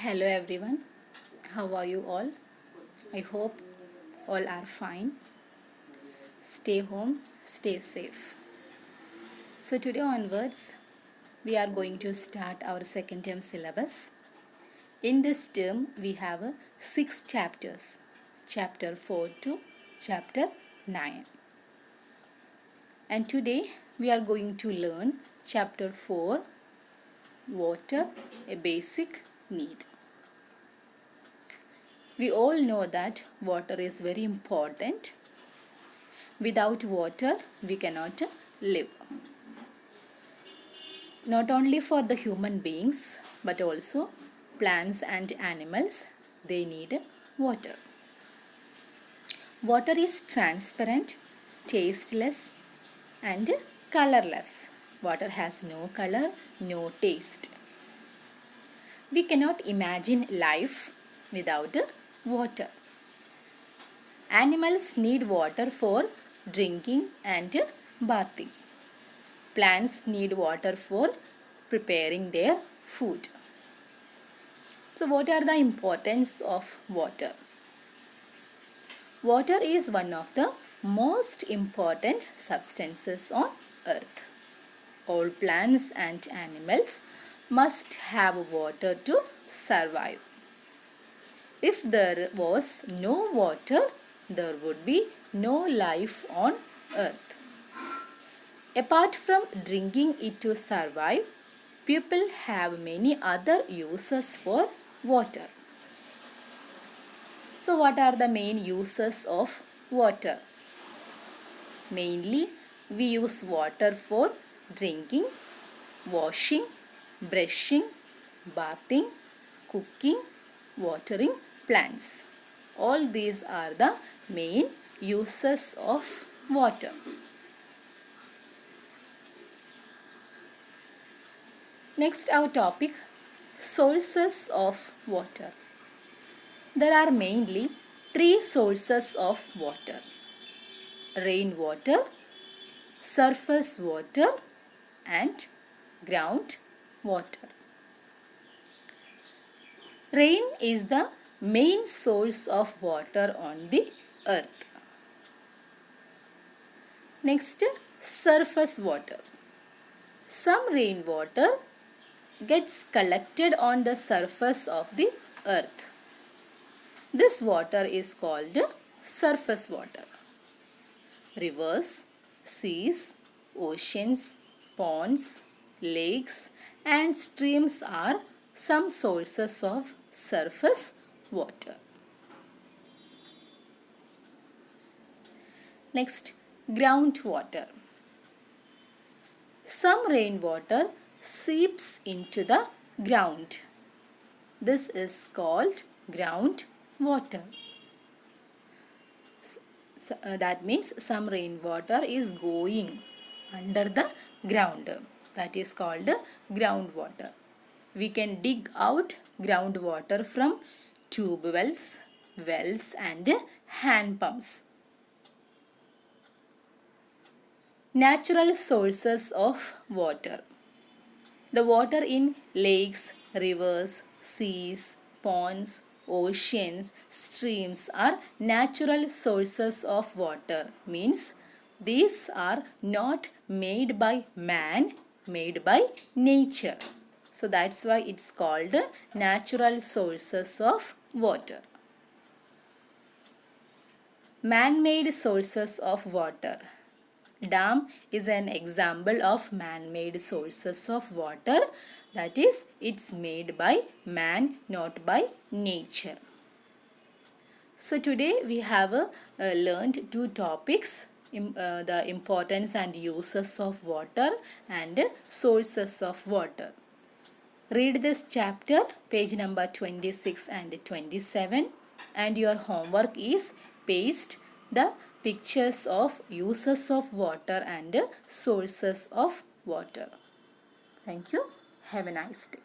Hello everyone, how are you all? I hope all are fine. Stay home, stay safe. So today onwards, we are going to start our second term syllabus. In this term, we have 6 chapters, chapter 4 to chapter 9. And today we are going to learn chapter 4, water, a basic need. We all know that water is very important. Without water, we cannot live. Not only for the human beings, but also plants and animals, they need water. Water is transparent, tasteless, and colorless. Water has no color, no taste. We cannot imagine life without water. Animals need water for drinking and bathing. Plants need water for preparing their food. So what are the importance of water? Water is one of the most important substances on earth. All plants and animals must have water to survive. If there was no water, there would be no life on earth. Apart from drinking it to survive, people have many other uses for water. So what are the main uses of water? Mainly, we use water for drinking, washing, brushing, bathing, cooking, watering plants. All these are the main uses of water. Next, our topic, sources of water. There are mainly 3 sources of water: rainwater, surface water, and ground water. Rain is the main source of water on the earth. Next, surface water. Some rainwater gets collected on the surface of the earth. This water is called surface water. Rivers, seas, oceans, ponds, lakes, and streams are some sources of surface water. Next, groundwater. Some rainwater seeps into the ground. This is called groundwater. That means some rainwater is going under the ground. That is called groundwater. We can dig out groundwater from tube wells, and hand pumps. Natural sources of water. The water in lakes, rivers, seas, ponds, oceans, streams are natural sources of water. Means these are not made by man, made by nature. So that's why it's called natural sources of water. Man-made sources of water. Dam is an example of man-made sources of water. That is, it's made by man, not by nature. So today we have learned 2 topics, the importance and uses of water and sources of water. Read this chapter, page number 26 and 27, and your homework is paste the pictures of uses of water and sources of water. Thank you. Have a nice day.